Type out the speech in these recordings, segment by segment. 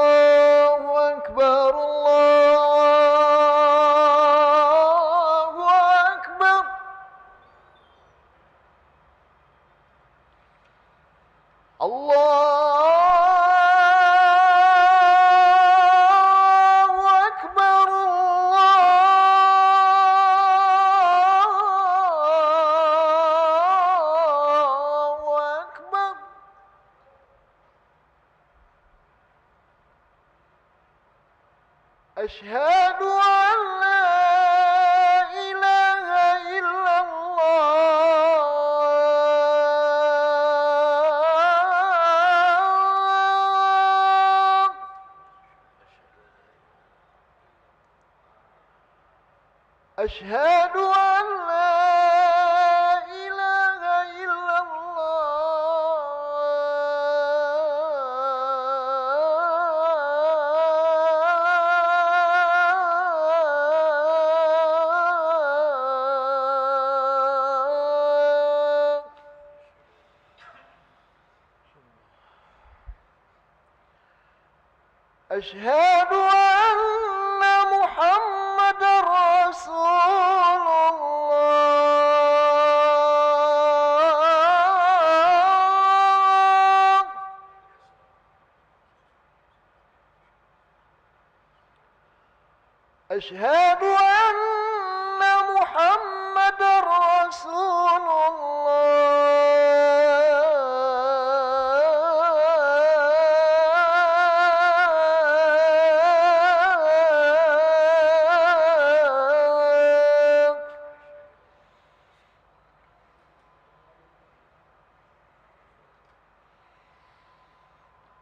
الله أكبر الله أكبر. الله أكبر الله أكبر. أشهد أن لا إله إلا الله. أشهد أن لا إله إلا الله. أشهد أن محمد رسول الله. أشهد أن محمد رسول الله.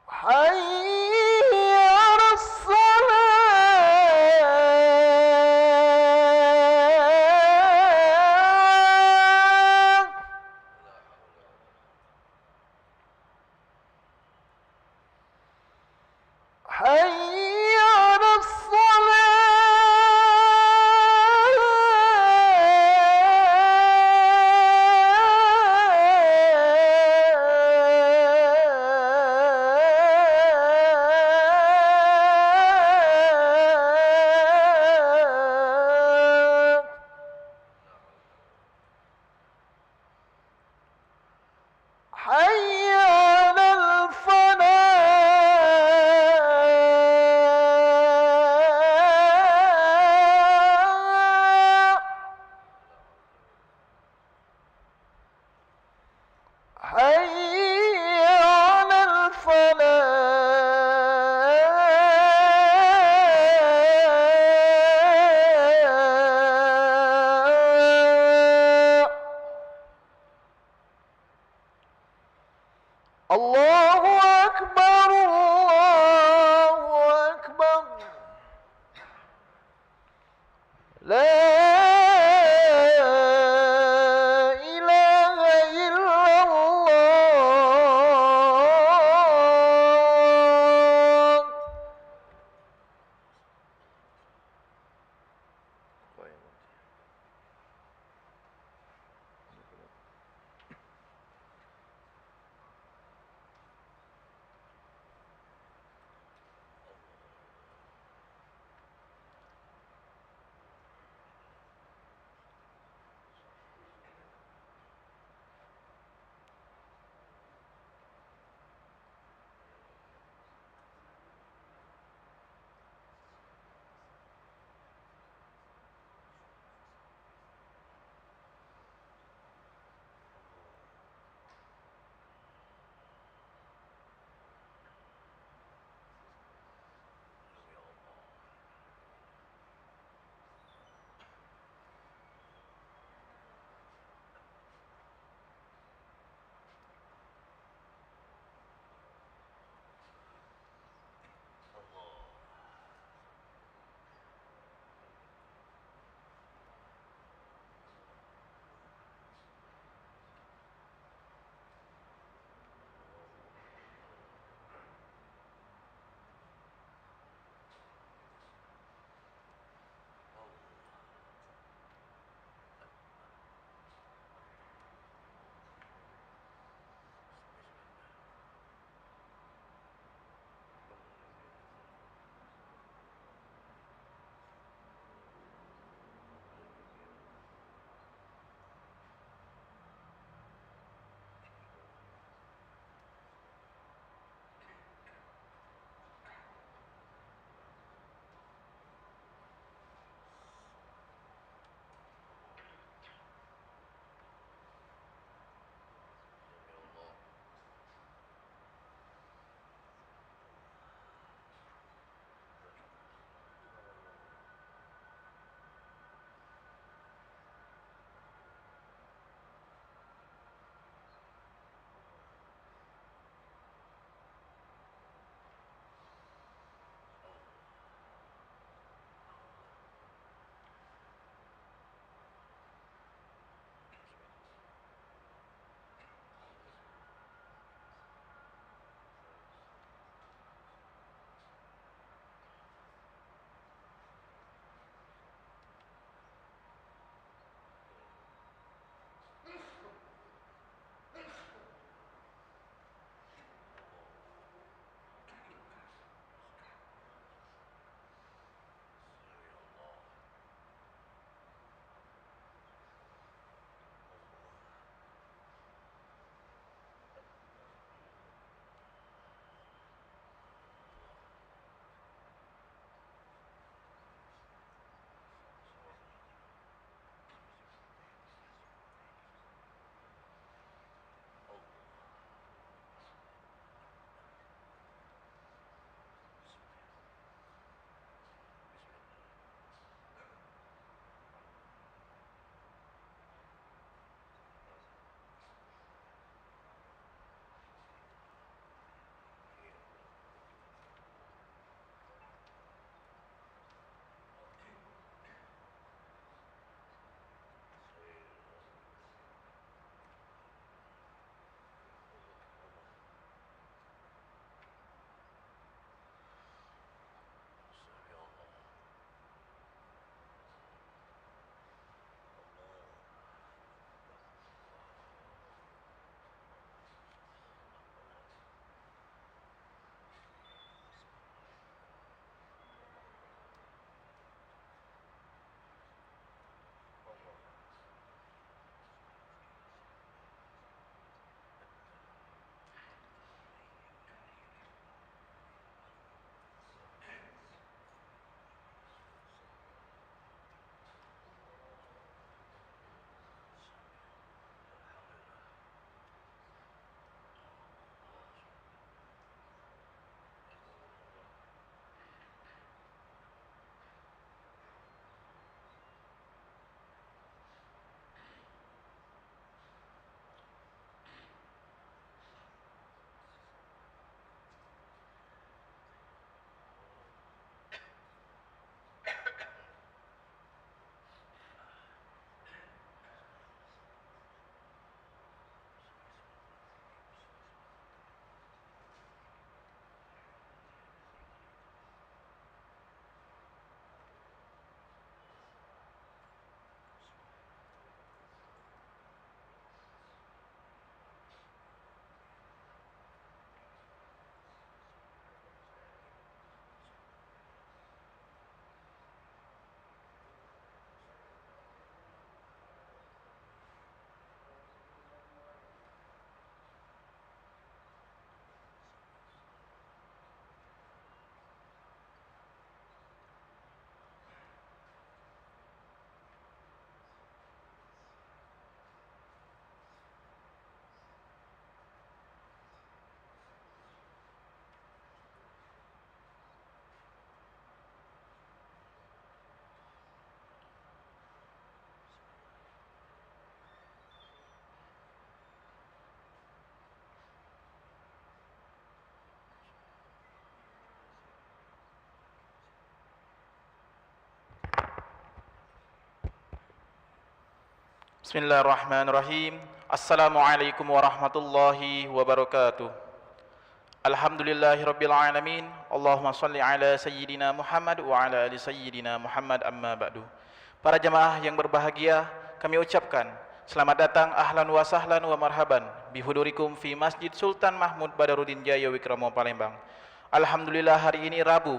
حي على الصلاة. حي على الصلاة. حي على الفلاح. حي على الفلاح. الله أكبر الله أكبر. لا إله إلا الله. Bismillahirrahmanirrahim. Assalamualaikum warahmatullahi wabarakatuh. Alhamdulillahirabbil alamin. Allahumma shalli ala sayyidina Muhammad wa ala ali sayyidina Muhammad, amma ba'du. Para jemaah yang berbahagia, kami ucapkan selamat datang, ahlan wa sahlan wa marhaban bihudurikum fi Masjid Sultan Mahmud Badaruddin Jaya Wikramo Palembang. Alhamdulillah, hari ini Rabu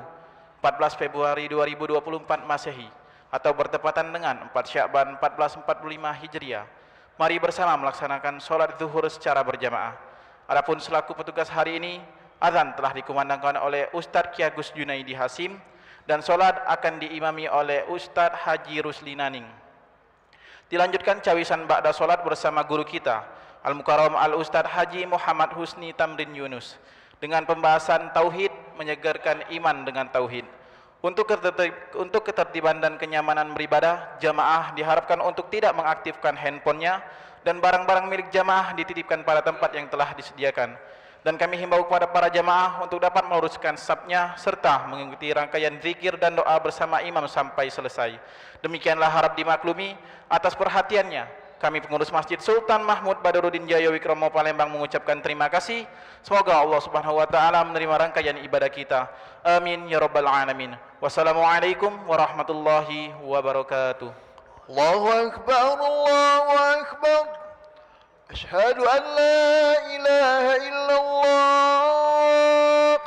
14 Februari 2024 Masehi, atau bertepatan dengan 4 Sya'ban 1445 Hijriah. Mari bersama melaksanakan sholat zuhur secara berjamaah. Adapun selaku petugas hari ini, azan telah dikumandangkan oleh Ustadz Ki Agus Junaidi Hasim dan sholat akan diimami oleh Ustadz Haji Rusli Naning. Dilanjutkan cawisan ba'da sholat bersama guru kita Al-Mukarram Al-Ustadz Haji Muhammad Husni Tamrin Yunus dengan pembahasan tauhid, menyegarkan iman dengan tauhid. Untuk ketertiban dan kenyamanan beribadah, jamaah diharapkan untuk tidak mengaktifkan handphonenya dan barang-barang milik jamaah dititipkan pada tempat yang telah disediakan. Dan kami himbau kepada para jamaah untuk dapat meluruskan safnya serta mengikuti rangkaian zikir dan doa bersama imam sampai selesai. Demikianlah harap dimaklumi. Atas perhatiannya, kami pengurus Masjid Sultan Mahmud Badaruddin Jaya Wikramo Palembang mengucapkan terima kasih. Semoga Allah Subhanahu wa taala menerima rangkaian ibadah kita. Amin ya rabbal alamin. Wassalamualaikum warahmatullahi wabarakatuh. Allahu akbar, Allahu akbar. Asyhadu an la ilaha illallah.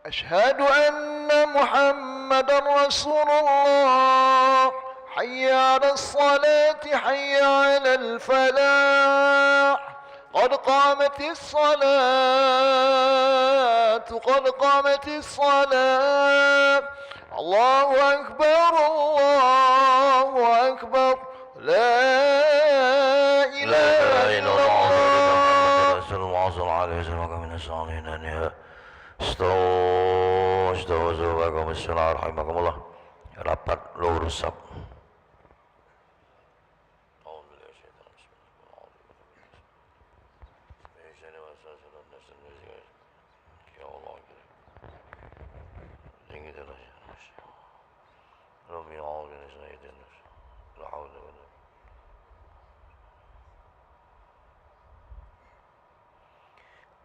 Asyhadu anna Muhammadar Rasulullah. حي على الصلاة حي على الفلاح قد قامت الصلاة قد قامت الصلاة الله أكبر الله أكبر لا إله إلا الله رسول الله صلى الله عليه وسلم من الصالحين أنها استووا bismillah rahimakumullah. Rapat lurus sab.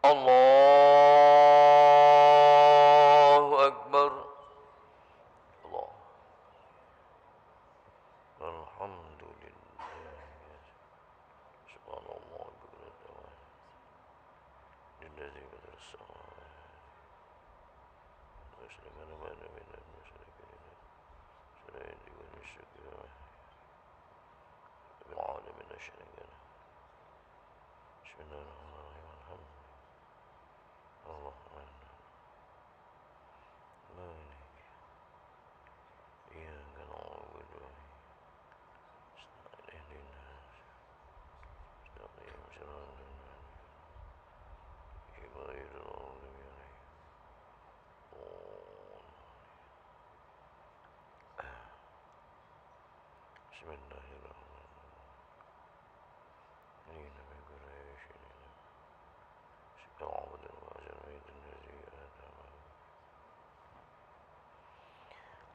Allahu Akbar. Allah. Alhamdulillah. Subhanallah. Lillahi wa rasulih. Musliman wa mu'minin musyrikin. Syahid wa syukur. Bil alamin syarikan. Bismillahirrahmanirrahim. Allahumma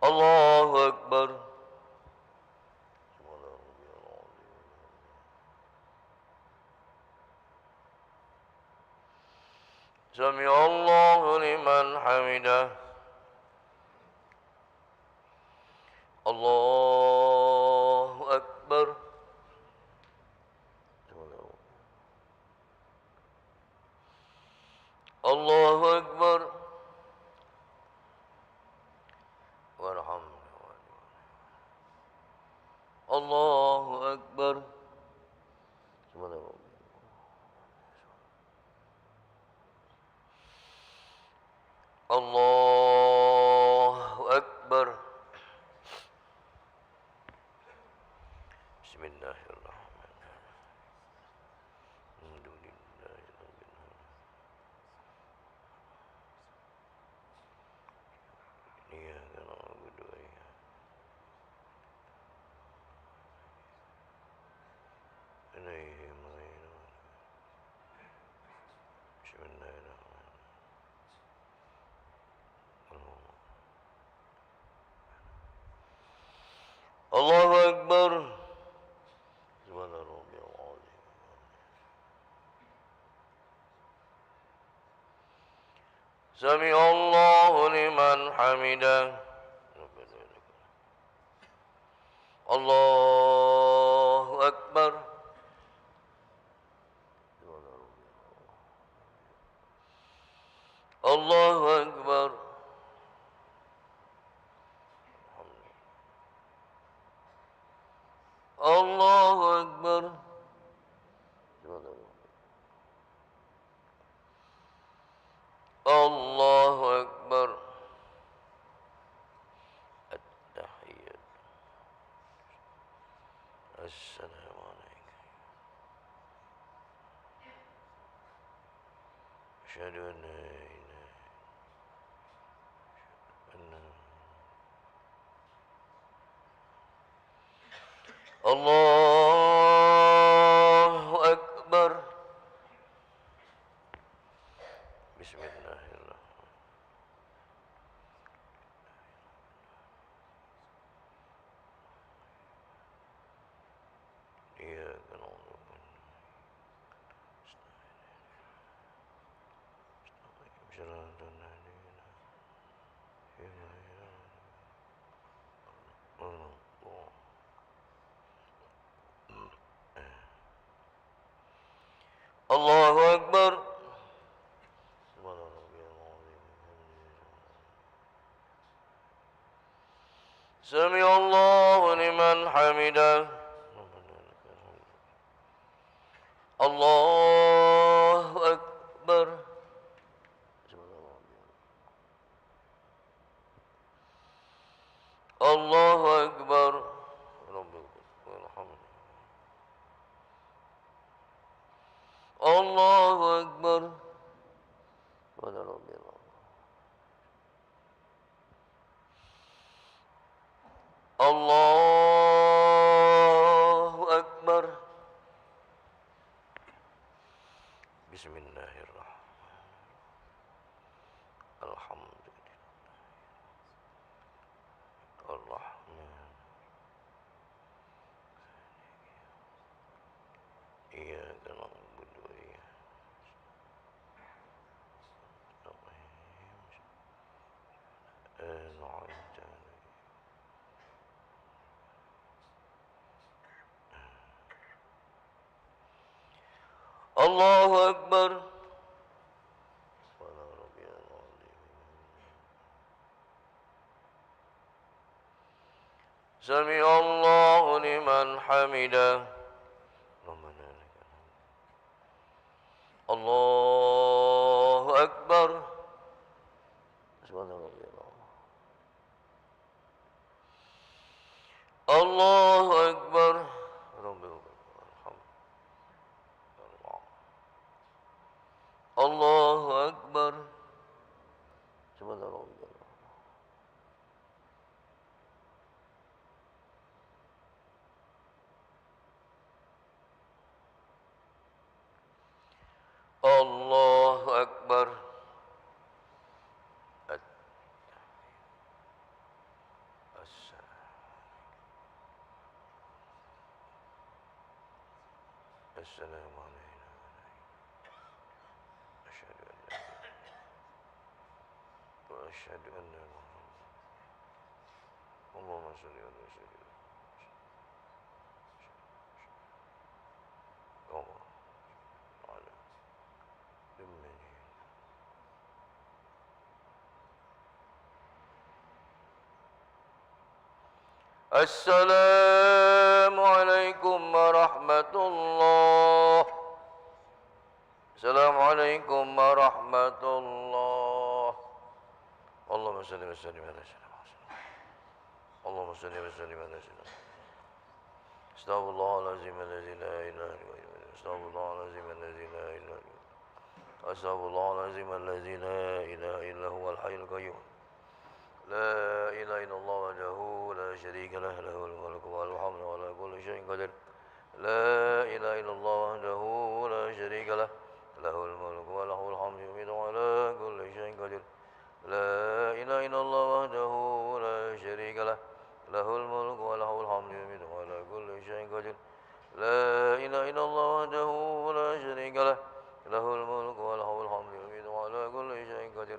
Allahu Akbar. Sami Allahu liman hamidah. Allahu Akbar. Allahu Akbar. Allahu Akbar. Allahu Akbar. Bismillahirrahmanirrahim. Alhamdulillahirabbil alamin. Iyyaka na'budu wa iyyaka nasta'in. Bismillahirrahmanirrahim. Allahu Akbar. Subhanallah. سمع الله لمن حمده الله أكبر الله أكبر الله أكبر الله أكبر التحيات السلام عليكم أشهد أن لا إله إلا الله أكبر بسم الله الرحمن إياك نعبد صراط الذين الله أكبر سمع الله لمن حمده الله أكبر الله أكبر الله أكبر الله أكبر بسم الله الرحمن الحمد لله الرحمن إياك نعبد وإياك أنعمت عليهم الله أكبر سمع الله لمن حمده الله أكبر الله أكبر الله أكبر الله أكبر السلام علينا أشهد أن لا إله وأشهد أن محمدا اللهم صل على سيدنا وعلى أمه السلام عليكم ورحمة الله السلام عليكم ورحمة الله اللهم صل وسلم على سيدنا محمد اللهم صل وسلم على سيدنا محمد استغفر الله العظيم الذي لا إله إلا هو استغفر الله العظيم الذي لا إله إلا هو استغفر الله العظيم الذي لا إله إلا هو الحي القيوم لا إله إلا الله وحده لا شريك له له الملك وله الحمد وعلى كل شيء قدير لا إله إلا الله وحده لا شريك له له الملك وله الحمد يميت على كل شيء قدير لا إله إلا الله وحده لا شريك له له الملك وله الحمد يميت على كل شيء قدير لا إله إلا الله وحده لا شريك له له الملك وله الحمد يميت على كل شيء قدير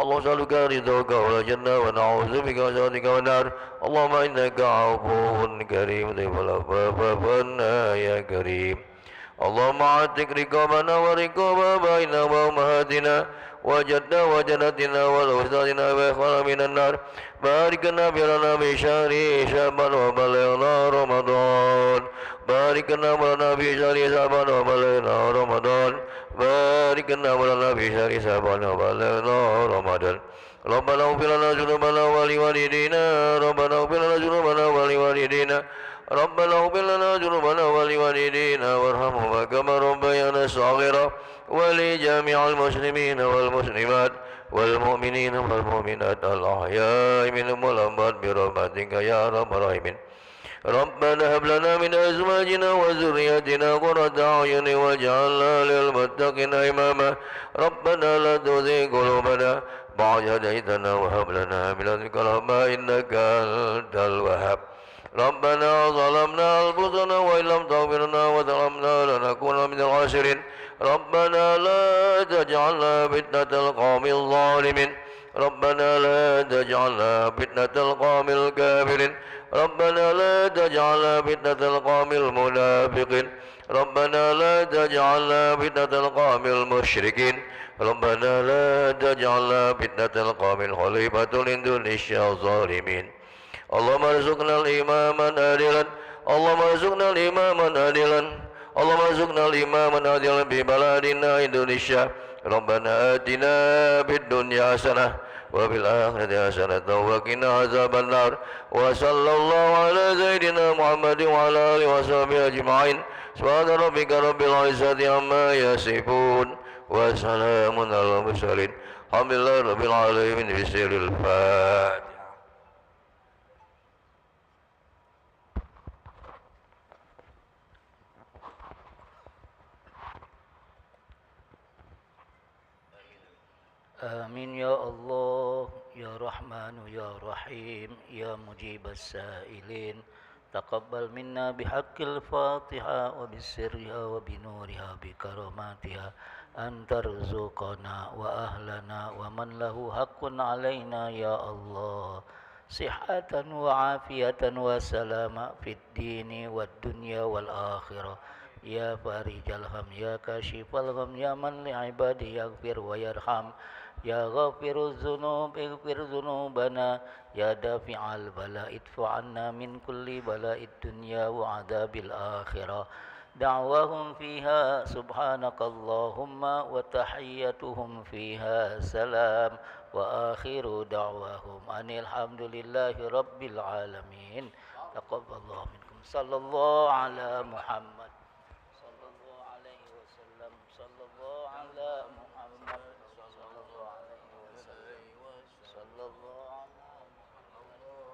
اللهم نسألك رضاك والجنة ونعوذ بك من سخطك والنار اللهم إنك عفو كريم ضيف العفاف فانا يا كريم اللهم عاتق رقابنا ورقاب آبائنا وأمهاتنا وجدنا وجدتنا والأستاذنا وإخوانا من النار بارك لنا لنا بشهر شعبان وبلغنا رمضان بارك لنا لنا بشهر شعبان وبلغنا رمضان بارك لنا لنا بشهر شعبان وبلغنا رمضان ربنا اغفر لنا ذنوبنا ولوالدينا ربنا اغفر لنا ذنوبنا ولوالدينا ربنا اغفر لنا ذنوبنا ولوالدينا وارحمهما كما ربيانا صغيرا ولجميع المسلمين والمسلمات والمؤمنين والمؤمنات الأحياء منهم والأموات برحمتك يا أرحم الراحمين ربنا هب لنا من أزواجنا وذرياتنا قرة أعين واجعلنا للمتقين إماما ربنا لا تزغ قلوبنا بعد إذ هديتنا وهب لنا من لدنك رحمة إنك أنت الوهاب ربنا ظلمنا أنفسنا وإن لم تغفر لنا وترحمنا لنكونن من الخاسرين ربنا لا تجعلنا فتنة القوم الظالمين ربنا لا تجعلنا فتنة القوم الكافرين ربنا لا تجعلنا فتنة القوم المنافقين ربنا لا تجعلنا فتنة القوم المشركين ربنا لا تجعلنا فتنة القوم الخليفة لإندونيسيا الظالمين اللهم ارزقنا الإماما عادلا اللهم ارزقنا الإماما عادلا اللهم ارزقنا الإماما عادلا في بلادنا إندونيسيا ربنا آتنا في الدنيا حسنة وفي الآخرة حسنة وقنا عذاب النار وصلى الله على سيدنا محمد وعلى آله وصحبه أجمعين سبحان ربك رب العزة عما يصفون وسلام على المرسلين الحمد لله رب العالمين بسر الفاتحة. آمين يا الله يا رحمن يا رحيم يا مجيب السائلين تقبل منا بحق الفاتحة وبسرها وبنورها بكراماتها أن ترزقنا وأهلنا ومن له حق علينا يا الله صحة وعافية وسلامة في الدين والدنيا والآخرة يا فارج الهم يا كاشف الغم يا من لعباده يغفر ويرحم يا غافر الذنوب اغفر ذنوبنا يا دافع البلاء ادفع عنا من كل بلاء الدنيا وعذاب الآخرة دعواهم فيها سبحانك اللهم وتحيتهم فيها سلام وآخر دعواهم أن الحمد لله رب العالمين تقبل الله منكم صلى الله على محمد صلى الله عليه وسلم صلى الله على محمد صلى الله عليه وسلم صلى الله على محمد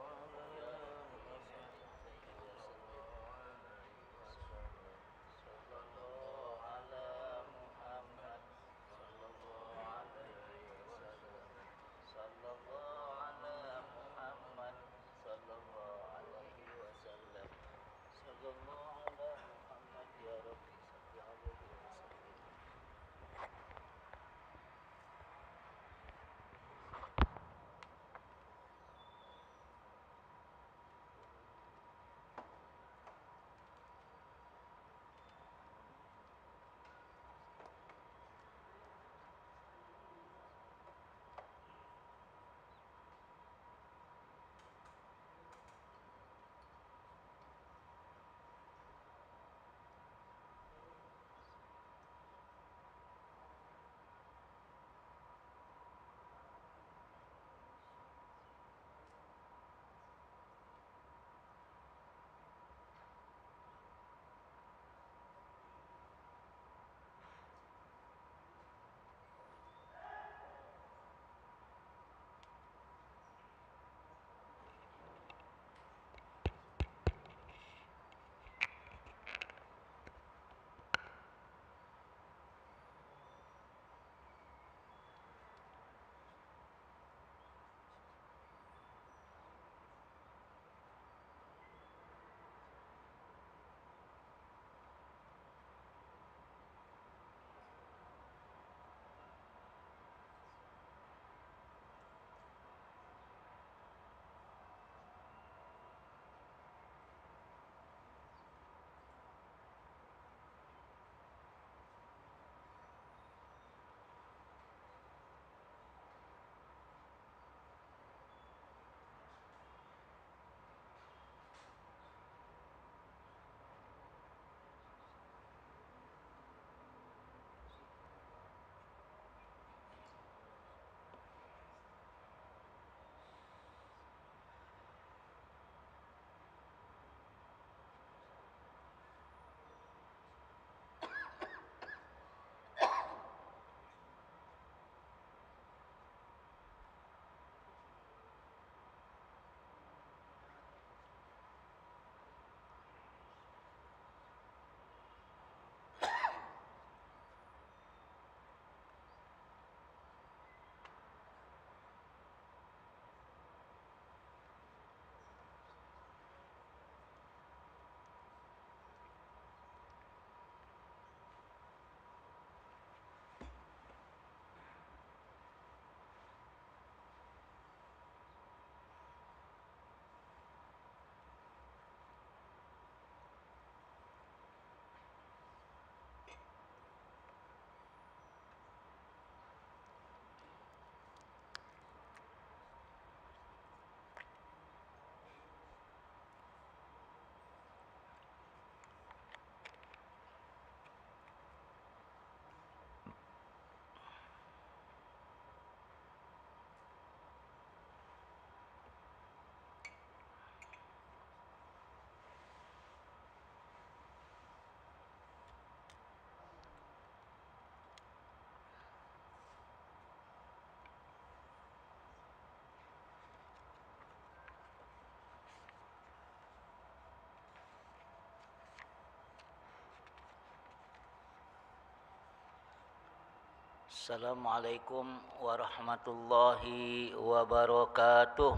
Assalamualaikum warahmatullahi wabarakatuh.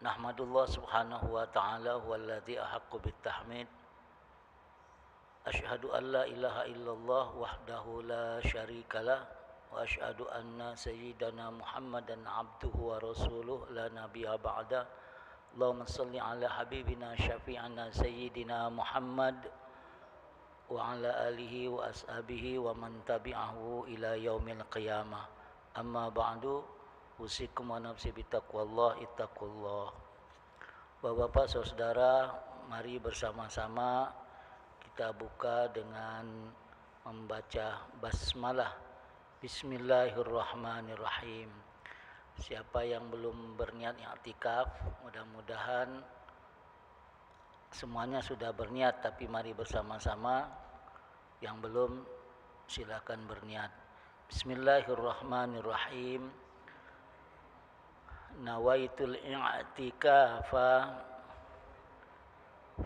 Nahmadullah subhanahu wa ta'ala huwallazi ahaqqu bittahmid. Asyhadu an la ilaha illallah wahdahu la syarikalah wa asyhadu anna sayyidana Muhammadan abduhu wa rasuluh la nabiyya ba'da. Allahumma salli ala habibina syafi'ana sayyidina Muhammad wa ala alihi wa ashabihi wa man tabi'ahu ila yaumil qiyamah. Amma ba'du, usikum wa nafsi bitaqwallah ittaqullah. Bapak-bapak, saudara, mari bersama-sama kita buka dengan membaca basmalah. Bismillahirrahmanirrahim. Siapa yang belum berniat i'tikaf, mudah-mudahan semuanya sudah berniat, tapi mari bersama-sama. Yang belum, silakan berniat. Bismillahirrahmanirrahim. Nawaitul i'tikafa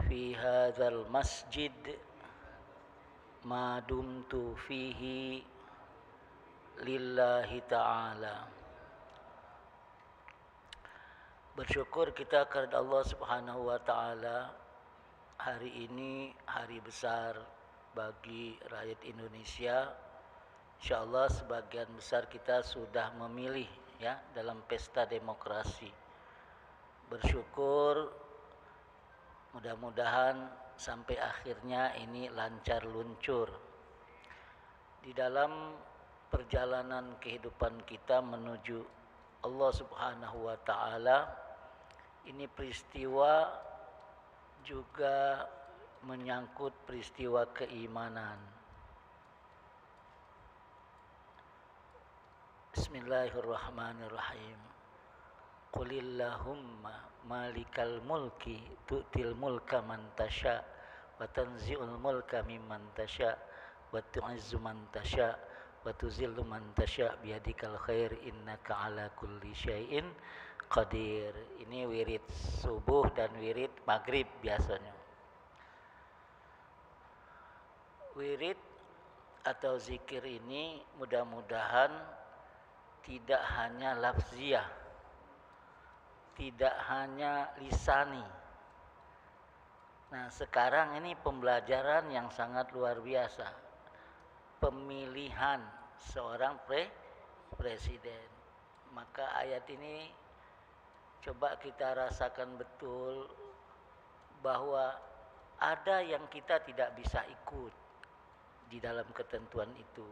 fi hadzal masjid ma dumtu fihi lillahi ta'ala. Bersyukur kita kepada Allah Subhanahu wa ta'ala. Hari ini hari besar bagi rakyat Indonesia. Insyaallah sebagian besar kita sudah memilih ya dalam pesta demokrasi. Bersyukur, mudah-mudahan sampai akhirnya ini lancar luncur. Di dalam perjalanan kehidupan kita menuju Allah Subhanahu wa ta'ala, ini peristiwa juga menyangkut peristiwa keimanan. Bismillahirrahmanirrahim. Qulillahumma malikal mulki tu'til mulka man tasya wa tanzi'ul mulka mimman tasya wa tu'izzu man tasya wa tuzillu man tasya biyadikal khair innaka ala kulli syai'in qadir. Ini wirid subuh dan wirid maghrib biasanya. Wirid atau zikir ini mudah-mudahan tidak hanya lafziah, tidak hanya lisani. Nah, sekarang ini pembelajaran yang sangat luar biasa. Pemilihan seorang presiden. Maka ayat ini coba kita rasakan betul bahwa ada yang kita tidak bisa ikut di dalam ketentuan itu.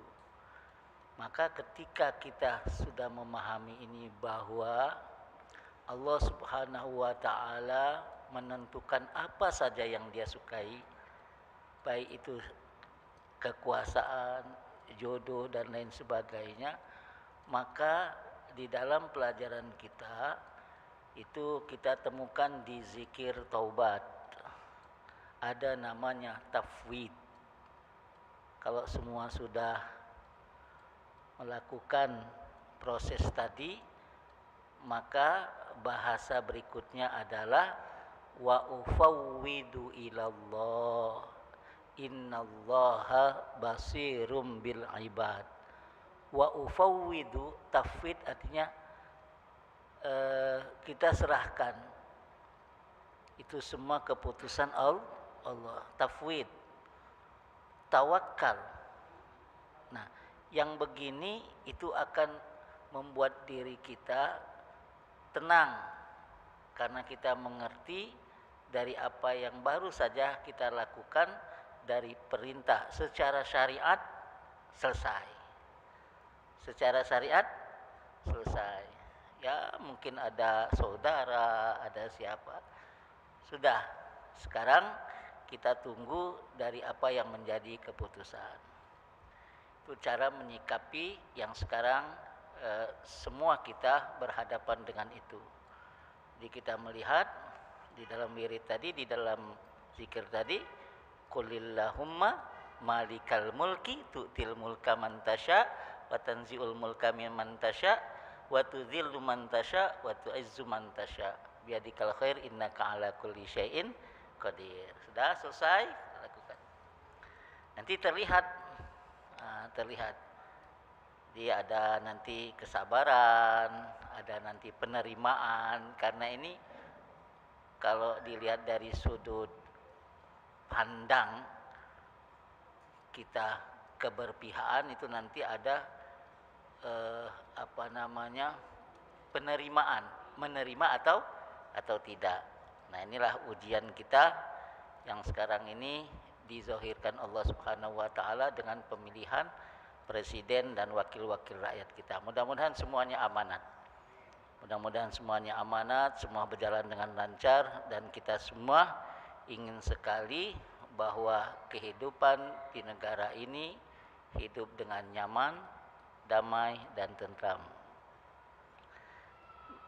Maka ketika kita sudah memahami ini bahwa Allah Subhanahu wa ta'ala menentukan apa saja yang Dia sukai, baik itu kekuasaan, jodoh dan lain sebagainya, maka di dalam pelajaran kita itu kita temukan di zikir taubat ada namanya tafwid. Kalau semua sudah melakukan proses tadi, maka bahasa berikutnya adalah wa ufawwidu ilallah innallaha basirum bil ibad. Wa ufawwidu, tafwid artinya kita serahkan itu semua keputusan Allah. Tafwid, tawakal. Nah, yang begini itu akan membuat diri kita tenang karena kita mengerti dari apa yang baru saja kita lakukan dari perintah secara syariat selesai. Secara syariat selesai. Ya, mungkin ada saudara, ada siapa. Sudah. Sekarang kita tunggu dari apa yang menjadi keputusan. Itu cara menyikapi yang sekarang semua kita berhadapan dengan itu. Jadi kita melihat di dalam wirid tadi, di dalam zikir tadi, qulillahumma malikal mulki tu'til mulka man tasya wa tanzi'ul mulka mimman tasya wa tudzillu man tasya wa tu'izzu man tasya biyadikal khair innaka ala kulli syai'in qadir. Sudah selesai lakukan. Nanti terlihat terlihat. Jadi ada nanti kesabaran, ada nanti penerimaan, karena ini kalau dilihat dari sudut pandang kita keberpihakan itu nanti ada penerimaan, menerima atau tidak. Nah, inilah ujian kita yang sekarang ini dizohirkan Allah Subhanahu wa taala dengan pemilihan presiden dan wakil-wakil rakyat kita. Mudah-mudahan semuanya amanat. Mudah-mudahan semuanya amanat, semua berjalan dengan lancar, dan kita semua ingin sekali bahwa kehidupan di negara ini hidup dengan nyaman, damai, dan tentram.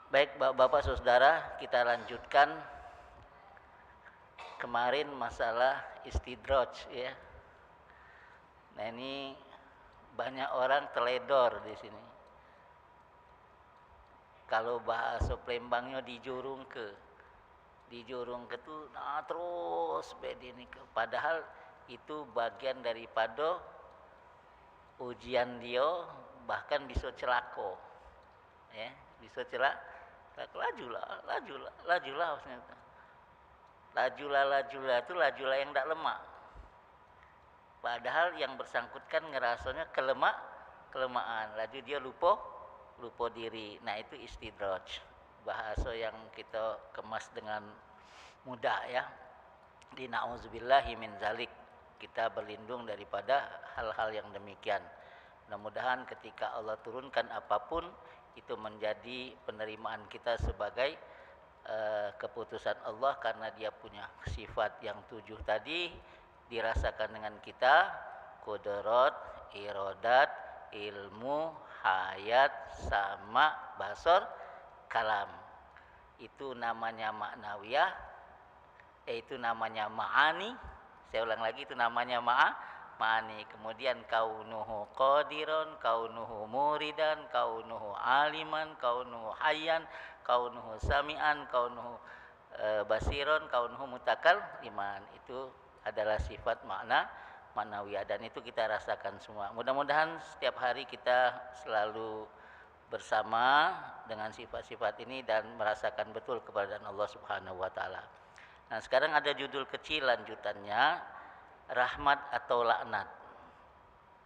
Baik Bapak Saudara, kita lanjutkan kemarin masalah istidraj ya. Nah, ini banyak orang teledor di sini. Kalau bahasa Plembangnya dijurung ke tuh terus begini ke, padahal itu bagian daripada ujian dia, bahkan bisa celako ya, bisa celak. Lajulah maksudnya. Lajulah itu lajulah yang tidak lemak, padahal yang bersangkutan ngerasanya kelemahan, laju dia lupa diri. Nah, itu istidraj, bahasa yang kita kemas dengan mudah ya. Di na'udzubillahi min zalik, kita berlindung daripada hal-hal yang demikian. Mudah-mudahan ketika Allah turunkan apapun, itu menjadi penerimaan kita sebagai keputusan Allah, karena dia punya sifat yang 7 tadi dirasakan dengan kita: qudrat, iradat, ilmu, hayat, sama, basar, kalam. Itu namanya maknawiyah, itu namanya ma'ani. Saya ulang lagi, itu namanya ma'ani. Kemudian kaunuhu qadiran, kaunuhu muridan, kaunuhu aliman, kaunuhu hayyan, kaunuhu sami'an, kaunuhu basiron, kaunuhu mutakalliman. Itu adalah sifat maknawiyah, dan itu kita rasakan semua. Mudah-mudahan setiap hari kita selalu bersama dengan sifat-sifat ini dan merasakan betul keberadaan Allah Subhanahu wa taala. Nah, sekarang ada judul kecil lanjutannya, rahmat atau laknat.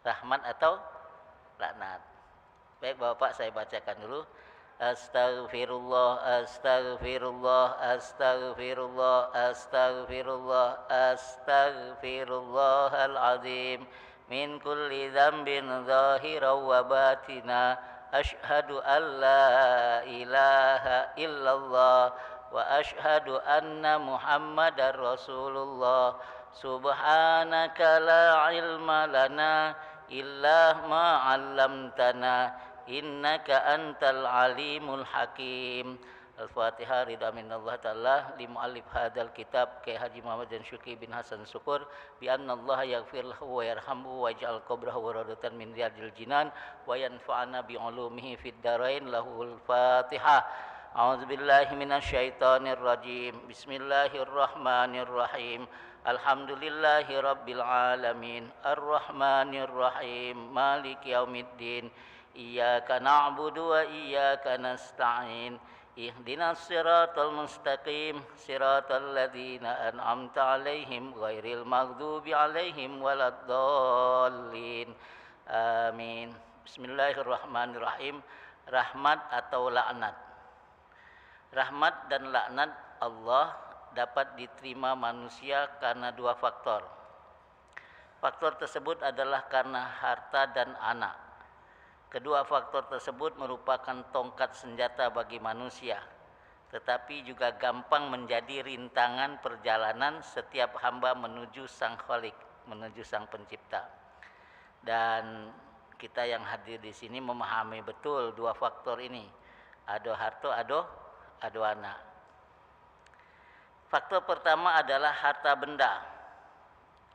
Rahmat atau laknat. Baik Bapak, saya bacakan dulu. Astaghfirullah, astaghfirullah, astaghfirullah, astaghfirullah, astaghfirullahal-azim min kulli dzambin zahiran wa batina. Asyhadu an la ilaha illallah wa asyhadu anna Muhammadar Rasulullah. Subhanaka la ilma lana illa ma 'allamtana innaka antal alimul hakim. Al-Fatihah. Ridha minallah ta'ala li mu'allif hadzal kitab Kyai Haji Muhammad bin Syukri bin Hasan Syukur bi anna Allah yaghfir lahu wa yarhamhu wa yaj'al qabrahu rawdatan min riyadil jinan wa yanfa'ana bi 'ulumihi fid dharain. Lahul Fatihah. A'udzubillahi minasyaitonir rajim. Bismillahirrahmanirrahim. Alhamdulillahi rabbil alamin. Arrahmanir rahim. Maliki yaumiddin. Iyyaka na'budu wa iyyaka nasta'in. Ihdinas siratal mustaqim, siratal ladzina an'amta 'alaihim ghairil maghdubi 'alaihim waladdallin. Amin. Bismillahirrahmanirrahim. Rahmat atau laknat. Rahmat dan laknat Allah dapat diterima manusia karena 2 faktor. Faktor tersebut adalah karena harta dan anak. Kedua faktor tersebut merupakan tongkat senjata bagi manusia, tetapi juga gampang menjadi rintangan perjalanan setiap hamba menuju Sang Khalik, menuju Sang Pencipta. Dan kita yang hadir di sini memahami betul 2 faktor ini. Ada harta, ada anak. Faktor pertama adalah harta benda.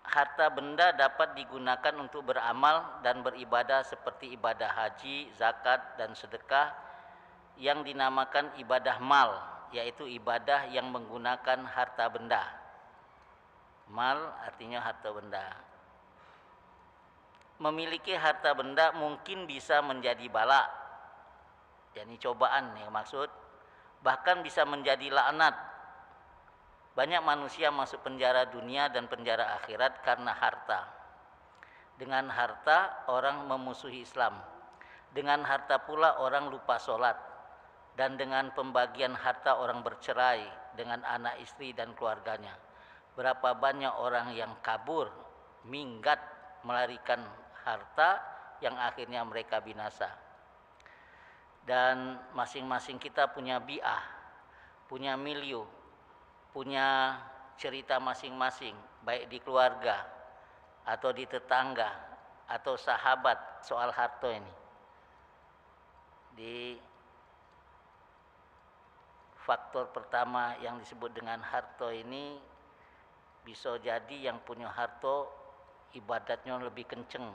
Harta benda dapat digunakan untuk beramal dan beribadah seperti ibadah haji, zakat, dan sedekah yang dinamakan ibadah mal, yaitu ibadah yang menggunakan harta benda. Mal artinya harta benda. memiliki harta benda mungkin bisa menjadi bala, yakni cobaan yang maksud, bahkan bisa menjadi laknat. Banyak manusia masuk penjara dunia dan penjara akhirat karena harta. Dengan harta orang memusuhi Islam. Dengan harta pula orang lupa sholat. Dan dengan pembagian harta orang bercerai dengan anak istri dan keluarganya. Berapa banyak orang yang kabur, minggat, melarikan harta yang akhirnya mereka binasa. Dan masing-masing kita punya bi'ah, punya milieu, punya cerita masing-masing, baik di keluarga atau di tetangga atau sahabat soal harta ini. Di faktor pertama yang disebut dengan harta ini, bisa jadi yang punya harta ibadatnya lebih kenceng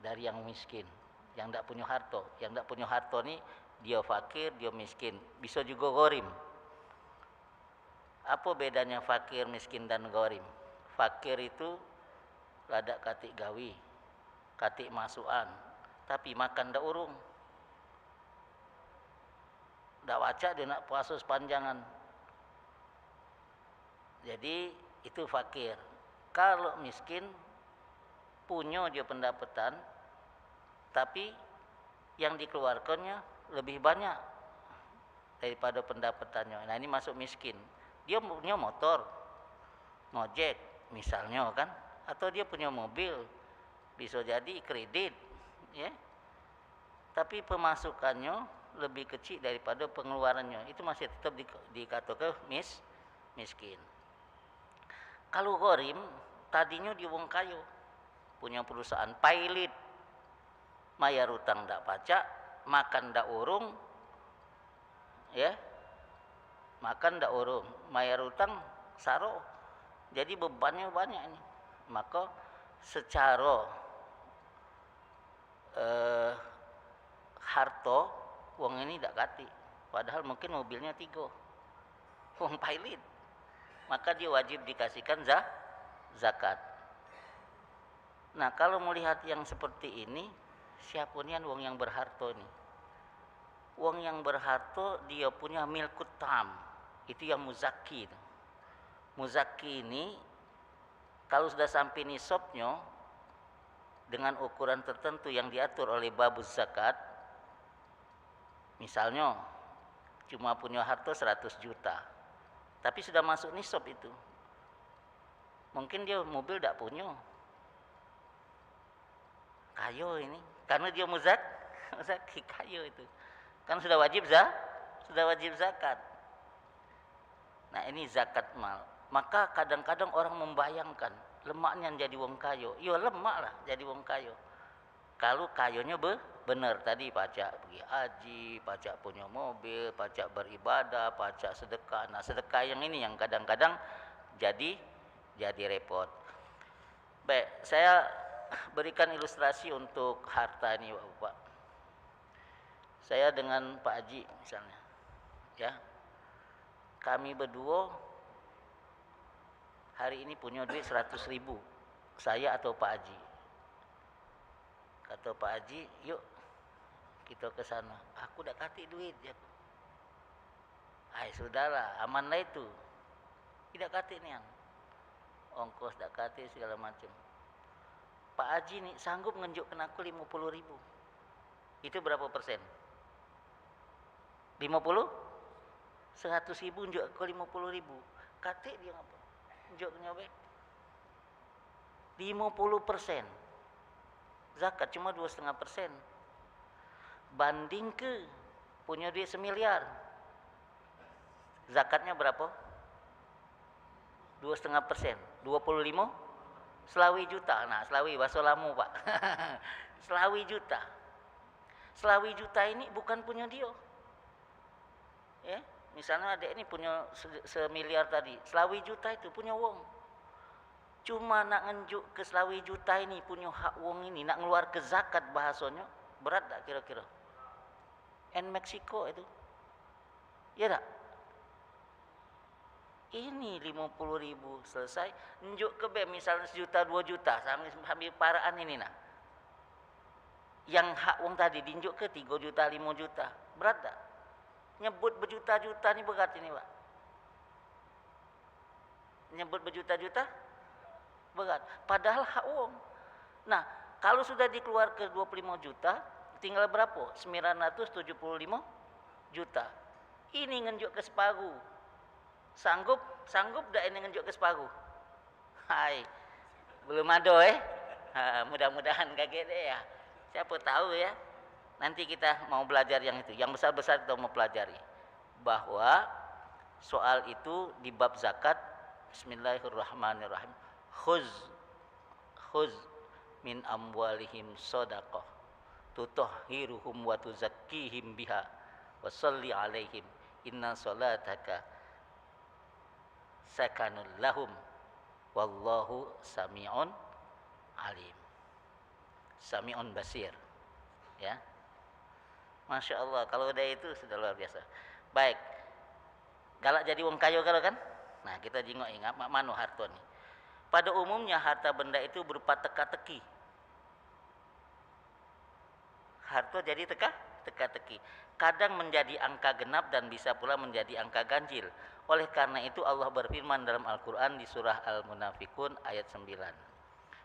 dari yang miskin, yang tidak punya harta. Yang tidak punya harta ni dia fakir, dia miskin, bisa juga gharim. Apa bedanya fakir, miskin dan gharim? Fakir itu rada katik gawi, katik masukan, tapi makan dak urung. Dak wacak dia nak puasa sepanjangan. Jadi itu fakir. Kalau miskin, punya dia pendapatan, tapi yang dikeluarkannya lebih banyak daripada pendapatannya. Nah, ini masuk miskin. Dia punya motor, ngojek misalnya kan, atau dia punya mobil, bisa jadi kredit, ya. Tapi pemasukannya lebih kecil daripada pengeluarannya. Itu masih tetap dikatakan miskin. Kalau gharim, tadinya dia wong kaya, punya perusahaan pilot, bayar utang dak pacak, makan dak urung, ya, makan dak urung, bayar utang saro, jadi bebannya banyak ini. Maka secara harta wong ini dak kati, padahal mungkin mobilnya 3, wong pilot, maka dia wajib dikasihkan zakat. Nah, kalau melihat yang seperti ini, siapa nian wong yang berharta ni? Wong yang berharta dia punya milkut tam, itu yang muzaki. Muzaki ini kalau sudah sampai nisabnya dengan ukuran tertentu yang diatur oleh babuz zakat, misalnya cuma punya harta 100 juta, tapi sudah masuk nisab itu, mungkin dia mobil tak punya, kaya ini, karena dia muzaki kaya itu, kan sudah wajib zakat. Nah, ini zakat mal. Maka kadang-kadang orang membayangkan lemaknya jadi wong kaya. Ya lemak lah jadi wong kaya. Kalau kayanya benar tadi, pajak pergi haji, pajak punya mobil, pajak beribadah, pajak sedekah. Nah, sedekah yang ini yang kadang-kadang jadi repot. Baik, saya berikan ilustrasi untuk harta ini, Bapak. Saya dengan Pak Haji misalnya, ya, kami berdua hari ini punya duit 100.000, saya atau Pak Haji. Kata Pak Haji, yuk kita ke sana. Aku dah kasih duit ya. Sudahlah, aman lah itu. Tidak kasih nian, ongkos dah kasih segala macam. Pak Haji ni sanggup ngenjukkan aku 50.000. Itu berapa persen? 50? 100.000 njuk aku 50.000. Katik dia apa? Njuk nyobek 50%. Zakat cuma 2,5%. Banding ke punya duit 1 miliar. Zakatnya berapa? 2,5%. 25 selawi juta. Nah, selawi bahasa lamu, Pak. Selawi juta. Selawi juta ini bukan punya dia. Ya, misalnya adik ini punya 1 miliar tadi, selawi juta itu punya wong. Cuma nak ngenjuk ke selawi juta ini punya hak wong ini, nak ngeluar ke zakat bahasanya, berat tak kira-kira? Meksiko itu, ya tak? Ini 50.000 selesai, njuk ke bank misalnya 1 juta 2 juta, sambil paraan ini nah. Yang hak wong tadi dinjuk ke 3 juta 5 juta. Berat tak? Nyebut berjuta-juta ni berat ini, Pak. Nyebut berjuta-juta berat. Padahal hak wong. Nah, kalau sudah dikeluar ke 25 juta, tinggal berapa? 975 juta. Ini ngenjuk ke separuh. Sanggup tak ini ngenjuk ke separuh? Hai. Belum ada mudah-mudahan kaget deh ya. Siapa tahu ya. Nanti kita mau belajar yang itu. Yang besar-besar kita mau pelajari. Bahwa soal itu di bab zakat. Bismillahirrahmanirrahim. Khuz min amwalihim sadaqah tutahhiruhum wa tuzakkihim biha wa shalli alaihim inna salataka sakanul lahum wallahu sami'un alim. Sami'un basir. Ya. Masya Allah, kalau udah itu sudah luar biasa. Baik. Galak jadi wong kayo kalau kan? Nah, kita jengok ingat mak mano harta ni. Pada umumnya harta benda itu berupa teka-teki. Harta jadi teka-teki. Kadang menjadi angka genap dan bisa pula menjadi angka ganjil. Oleh karena itu Allah berfirman dalam Al-Quran di surah Al-Munafikun ayat 9.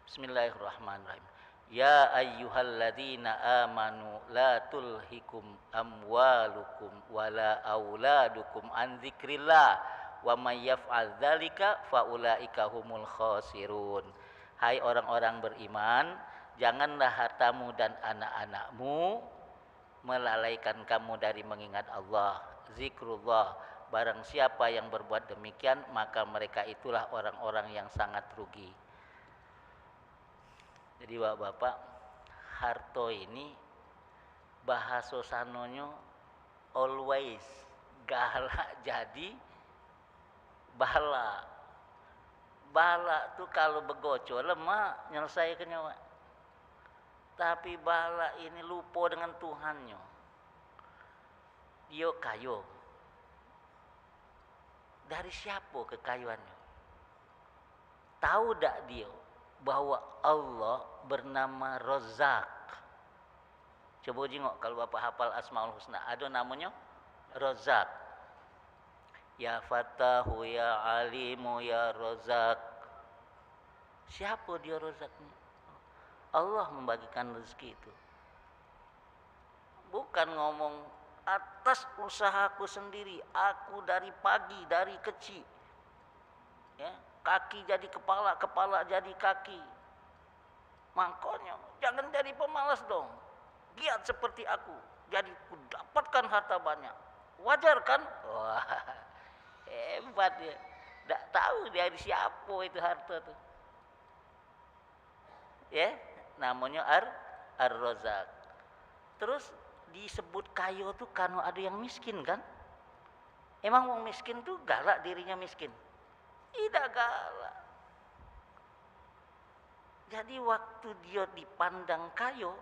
Bismillahirrahmanirrahim. Ya ayyuhalladzina amanu la tulhikum amwalukum wala auladukum an dzikrillah wa may yaf'al dzalika faulaika humul khasirun. Hai orang-orang beriman, janganlah hartamu dan anak-anakmu melalaikan kamu dari mengingat Allah, zikrullah. Barang siapa yang berbuat demikian, maka mereka itulah orang-orang yang sangat rugi. Jadi bapak-bapak, harto ini bahasa sanonyo always galak jadi bala. Bala tuh kalau begoco lemah nyelesai ke nyawa. Tapi bala ini lupa dengan Tuhannya. Dia kayo. Dari siapa kekayuannya? Tahu tak dia bahwa Allah bernama Razak? Coba jengok kalau bapak hafal Asmaul Husna, ada namanya Razak. Ya Fatahu, ya Alimu, ya Razak. Siapa dia Razaknya? Allah membagikan rezeki itu. Bukan ngomong atas usahaku sendiri, aku dari pagi, dari kecil. Ya, kaki jadi kepala, kepala jadi kaki. Makanya jangan jadi pemalas dong. Giat seperti aku, jadi ku dapatkan harta banyak. Wajar kan? Wah, hebat ya. Tak tahu dari siapa itu harta tuh. Ya, namanya Ar-Razak. Terus disebut kayo tuh karena ada yang miskin kan? Emang wong miskin tuh galak dirinya miskin? Tidak galak. Jadi waktu dia dipandang kayo,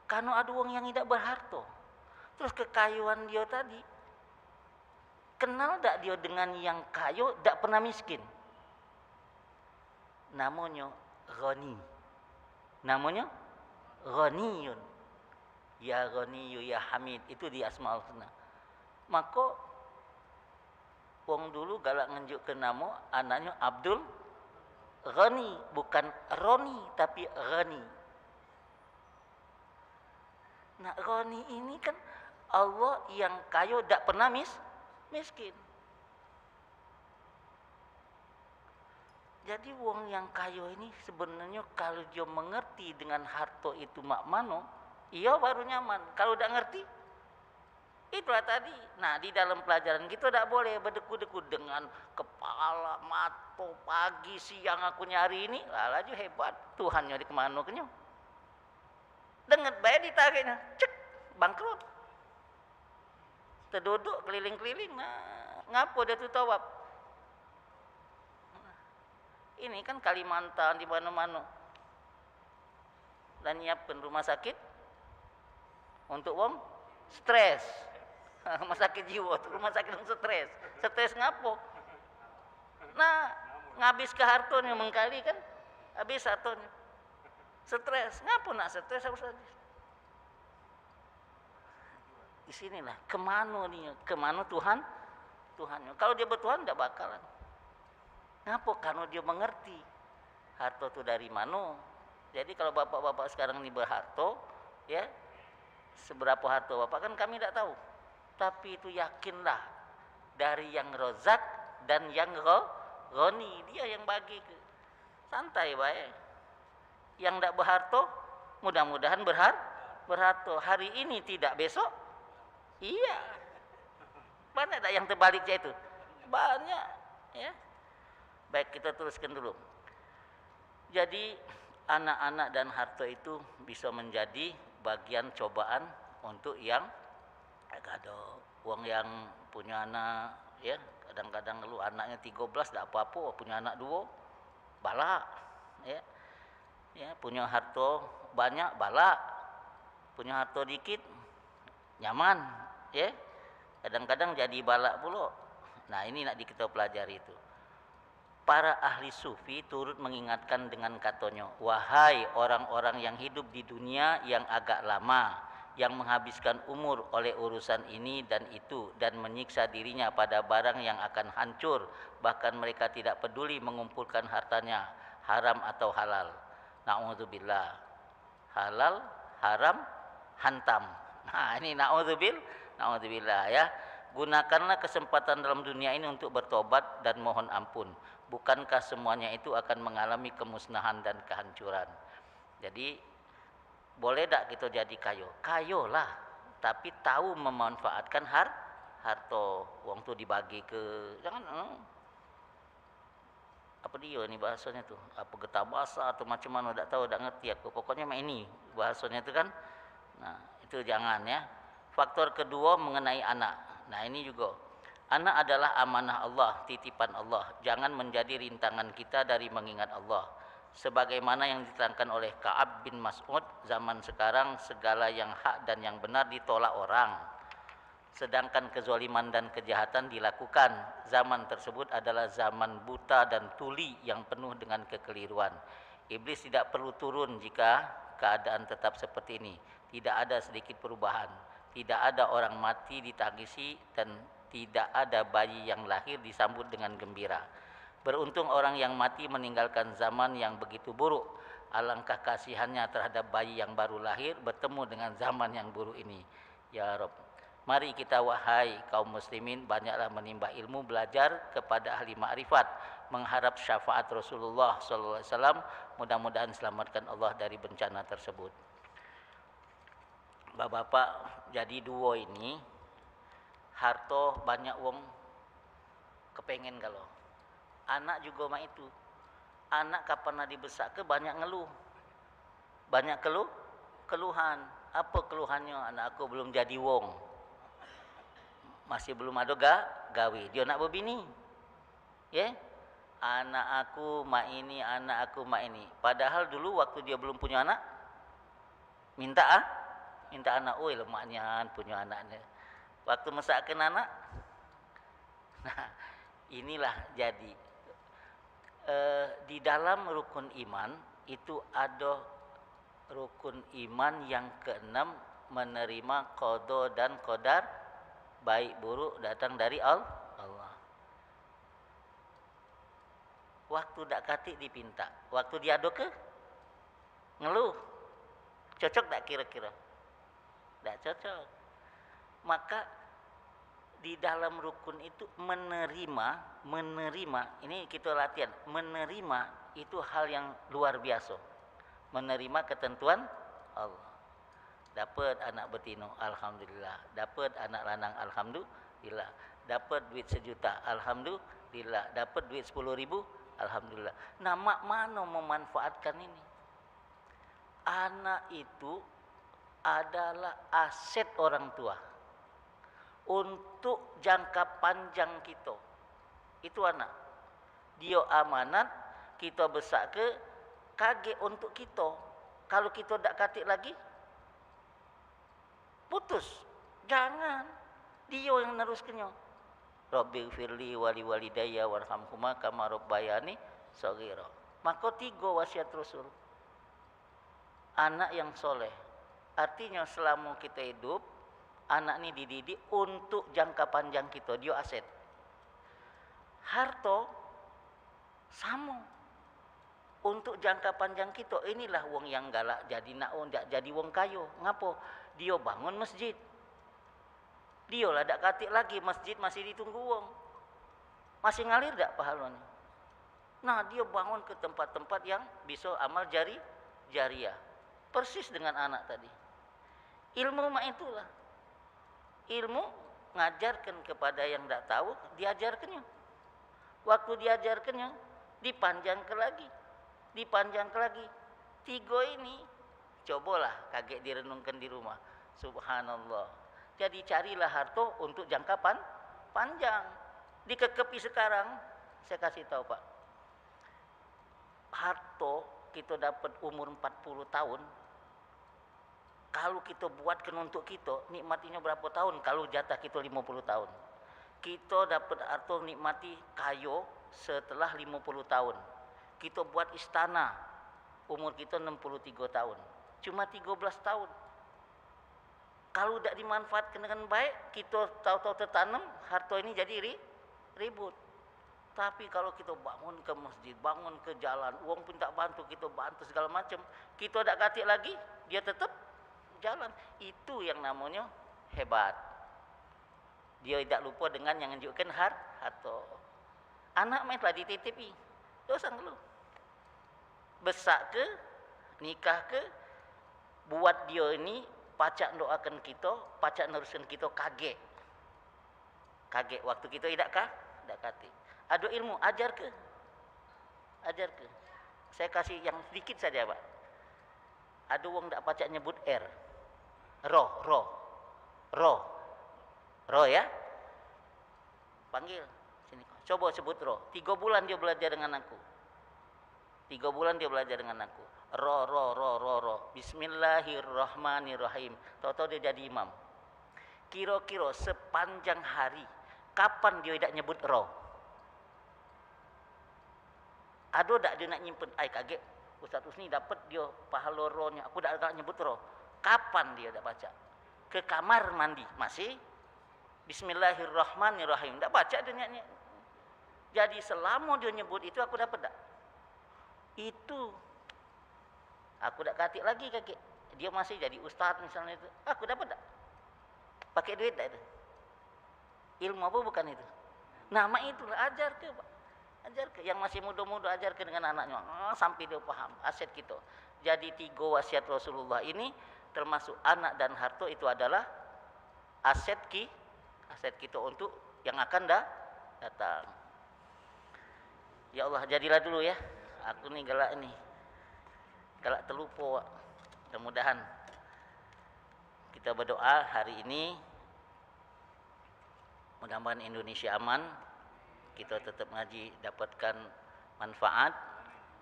karena ada wong yang tidak berharta. Terus kekayuan dia tadi, kenal tak dia dengan yang kayo, tak pernah miskin? Namanya Ghani. Namanya Ghaniyun. Ya Ghaniyu ya Hamid, itu di Asmaul Husna. Maka wong dulu galak ngenjuk ke nama anaknya Abdul Ghani, bukan Roni tapi Ghani. Nah, Ghani ini kan Allah yang kaya tak pernah miskin. Jadi wong yang kaya ini sebenarnya kalau dia mengerti dengan harta itu mak mano, ia baru nyaman. Kalau tak ngerti, itulah tadi. Nah, di dalam pelajaran kita tak boleh berdeku-deku dengan kepala, mata, pagi, siang aku nyari ini. Laju hebat, Tuhannya di kemana kenyo. Dengar baik ditariknya, cek, bangkrut. Terduduk keliling-keliling, nah, ngapo dia tu tawab? Ini kan Kalimantan di mana-mana. Dan nyiapkan rumah sakit untuk wong stres. Rumah sakit jiwa, rumah sakit untuk stres. Stres ngapo? Nah, ngabis ke hartonya mengkali kan? Habis hartonya. Stres, ngapo nak stres harus habis? di sinilah kemana nih, kemana Tuhannya. Kalau dia bertuhan tidak bakalan. Ngapa? Karena dia mengerti harta itu dari mana. Jadi kalau bapak-bapak sekarang ini berharta, ya seberapa harta bapak kan kami tidak tahu. Tapi itu yakinlah dari yang rozak dan yang roni, dia yang bagi ke. Santai baik. Yang tidak berharta, mudah-mudahan berharta. Hari ini tidak, besok iya. Banyak tak yang terbaliknya itu? Banyak, ya. Baik, kita teruskan dulu. Jadi anak-anak dan harta itu bisa menjadi bagian cobaan untuk yang ada uang yang punya anak, ya. Kadang-kadang lu anaknya 13 tak apa-apa, punya anak 2 balak, ya. Ya, punya harta banyak balak, punya harta dikit nyaman, ya. Kadang-kadang jadi balak pula. Nah, ini nak kita pelajari itu. Para ahli sufi turut mengingatkan dengan katanya, wahai orang-orang yang hidup di dunia yang agak lama, yang menghabiskan umur oleh urusan ini dan itu, dan menyiksa dirinya pada barang yang akan hancur, bahkan mereka tidak peduli mengumpulkan hartanya, haram atau halal. Na'udzubillah. Halal, haram, hantam. Nah, ini na'udzubillah, ya. Gunakanlah kesempatan dalam dunia ini untuk bertobat dan mohon ampun. Bukankah semuanya itu akan mengalami kemusnahan dan kehancuran? Jadi boleh tak kita jadi kayo? Kayo lah, tapi tahu memanfaatkan harta. Uang tu dibagi ke, jangan apa dia ni bahasanya tu? Apa getah bahasa atau macam mana tak tahu, tak ngerti aku. Pokoknya mak ini bahasanya tu kan. Nah, itu jangan, ya. Faktor kedua mengenai anak. Nah, ini juga. Anak adalah amanah Allah, titipan Allah. Jangan menjadi rintangan kita dari mengingat Allah. Sebagaimana yang diterangkan oleh Ka'ab bin Mas'ud, zaman sekarang segala yang hak dan yang benar ditolak orang. Sedangkan kezaliman dan kejahatan dilakukan. Zaman tersebut adalah zaman buta dan tuli yang penuh dengan kekeliruan. Iblis tidak perlu turun jika keadaan tetap seperti ini. Tidak ada sedikit perubahan. Tidak ada orang mati ditangisi dan tidak ada bayi yang lahir disambut dengan gembira. Beruntung orang yang mati meninggalkan zaman yang begitu buruk. Alangkah kasihannya terhadap bayi yang baru lahir bertemu dengan zaman yang buruk ini. Ya Rabb, mari kita wahai kaum muslimin banyaklah menimba ilmu, belajar kepada ahli ma'rifat, mengharap syafaat Rasulullah SAW. Mudah-mudahan selamatkan Allah dari bencana tersebut. Bapak-bapak, jadi dua ini harta banyak wong kepengen kalau. Anak juga mak itu. Anak kapan dibesak ke banyak ngeluh. Banyak keluhan. Apa keluhannya? Anak aku belum jadi wong. Masih belum ada gawe. Dia nak berbini. Ya? Anak aku mak ini, anak aku mak ini. Padahal dulu waktu dia belum punya anak, minta anak. Oi lemaknya punya anaknya. Waktu mesakkan anak, nah inilah jadi di dalam rukun iman itu ada rukun iman yang keenam, menerima qada dan qadar baik buruk datang dari Allah. Waktu dak katik dipinta, waktu diado ke ngeluh, cocok tak kira-kira? Tak cocok. Maka di dalam rukun itu menerima, ini kita latihan, menerima itu hal yang luar biasa. Menerima ketentuan Allah. Dapat anak betina, alhamdulillah. Dapat anak lanang, alhamdulillah. Dapat duit 1 juta, alhamdulillah. Dapat duit 10.000, alhamdulillah. Nah, mak mana memanfaatkan ini? Anak itu adalah aset orang tua untuk jangka panjang kita. Itu anak. Dia amanat, kita besar ke kaget untuk kita. Kalau kita tak katik lagi, putus. Jangan. Dia yang neruskannya. Rabbi firli wali walidayya warhamhuma kama rabbayani shaghira. Maka 3 wasiat Rasul. Anak yang soleh. Artinya selama kita hidup, anak ni dididik untuk jangka panjang kita, dia aset. Harta sama untuk jangka panjang kita. Inilah wong yang galak jadi nak jadi wong kaya. Ngapo? Dia bangun masjid. Dia lah dak katik lagi masjid masih ditunggu wong. Masih ngalir dak pahalanya. Nah, dia bangun ke tempat-tempat yang bisa amal jariah. Persis dengan anak tadi. Ilmu mak itulah. Ilmu ngajarkan kepada yang dak tahu, diajarkannya. Waktu diajarkannya, dipanjangkan lagi. Dipanjangkan lagi. 3 ini, cobalah kaget direnungkan di rumah. Subhanallah. Jadi carilah harta untuk jangka panjang. Dikekepi sekarang, saya kasih tahu Pak. Harta kita dapat umur 40 tahun. Kalau kita buatkan untuk kita, nikmatinya berapa tahun? Kalau jatah kita 50 tahun. Kita dapat harta nikmati kaya setelah 50 tahun. Kita buat istana, umur kita 63 tahun. Cuma 13 tahun. Kalau tidak dimanfaatkan dengan baik, kita tahu-tahu tertanam, harta ini jadi ribut. Tapi kalau kita bangun ke masjid, bangun ke jalan, uang pun tak bantu, kita bantu segala macam, kita tak katik lagi, dia tetap jalan. Itu yang namanya hebat. Dia tidak lupa dengan yang menunjukkan harta. Anak main telah dititipi, dosa dulu. Besak ke, nikah ke, buat dia ini, pacak doakan kita, pacak neruskan kita kaget. Kaget waktu kita tidak katik. Ada ilmu, ajar ke? Ajar ke? Saya kasih yang sedikit saja Pak. Ada orang tak pacak nyebut R. Roh ya? Panggil. Sini. Coba sebut roh. 3 bulan dia belajar dengan aku. 3 bulan dia belajar dengan aku. Roh. Bismillahirrahmanirrahim. Tahu-tahu dia jadi imam. Kira-kira sepanjang hari, kapan dia tidak nyebut roh? Ada tak dia nak nyimpen? Kaget. Ustaz Husni dapat dia pahala rohnya. Aku tak nyebut roh. Kapan dia dah baca? Ke kamar mandi. Masih? Bismillahirrahmanirrahim. Tak baca dia nyanyi. Jadi selama dia nyebut itu, aku dapat tak? Itu. Aku tak katik lagi kakek. Dia masih jadi ustaz misalnya itu. Aku dapat tak? Pakai duit tak itu? Ilmu apa bukan itu? Nama itulah ajar ke Pak. Ajar ke yang masih muda-muda, ajar ke dengan anaknya sampai dia paham aset kita. Jadi 3 wasiat Rasulullah ini termasuk anak dan harta itu adalah aset kita untuk yang akan datang. Ya Allah, jadilah dulu ya. Aku nih galak terlupa. Mudah-mudahan kita berdoa hari ini, mudah-mudahan Indonesia aman. Kita tetap ngaji, dapatkan manfaat,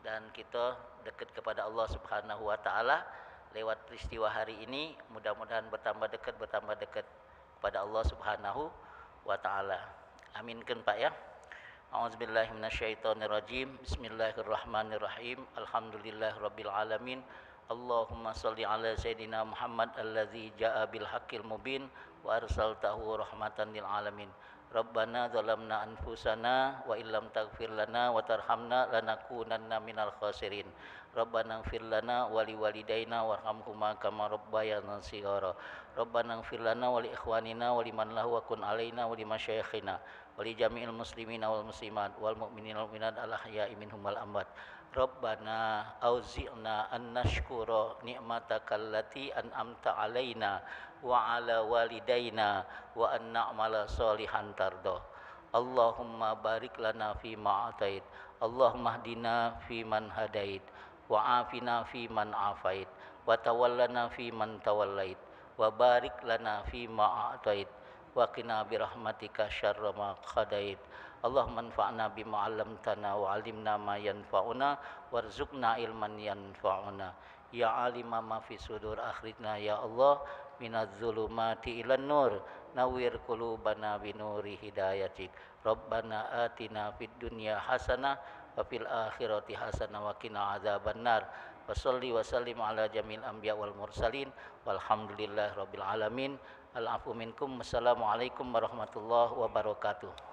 dan kita dekat kepada Allah Subhanahu wa taala lewat peristiwa hari ini. Mudah-mudahan bertambah dekat kepada Allah Subhanahu wa taala. Aminkan Pak ya. A'udzubillahi minasyaitonirrajim. Bismillahirrahmanirrahim. Alhamdulillahirabbil alamin. Allahumma shalli ala sayidina Muhammad allazi jaa bil haqqil mubin wa arsaltahu rahmatan lil alamin. Rabbana zalamna anfusana wa illam taghfir lana wa tarhamna lanakunanna minal khasirin. Rabbana ighfir lana wa liwalidayna warhamhuma kama rabbayana shighara. Rabbana ighfir lana wa li ikhwanina wa liman lahu wa kun alaina wa li masyayikhina wa li jami'il muslimina wal muslimat wal mu'minina wal mu'minat al ahya'i minhum wal amwat. Rabbana auzi'na an nashkura ni'mataka allati an'amta alaina wa ala walidayna wa an na'mala salihan tardah. Allahumma barik lana fi ma atait. Allahumma hdina fi man hadait wa afina fi man afait wa tawallana fi man tawallait wa barik lana fi ma atait wa qina bi rahmatika syarra ma qadait. Allahumma anfa'na bima 'allamtana wa 'allimna ma yanfa'una warzuqna ilman yanfa'una. Ya alima ma fi sudur akhrijna ya Allah minadz zulumati ilan nur nawwir qulubana binuri hidayatik. Rabbana atina fid dunya hasanah wa fil akhirati hasanah wa qina adzabannar. wa sholli wa sallim ala jamil anbiya wal mursalin walhamdulillahi rabbil alamin. Al-afu minkum. Wassalamualaikum warahmatullahi wabarakatuh.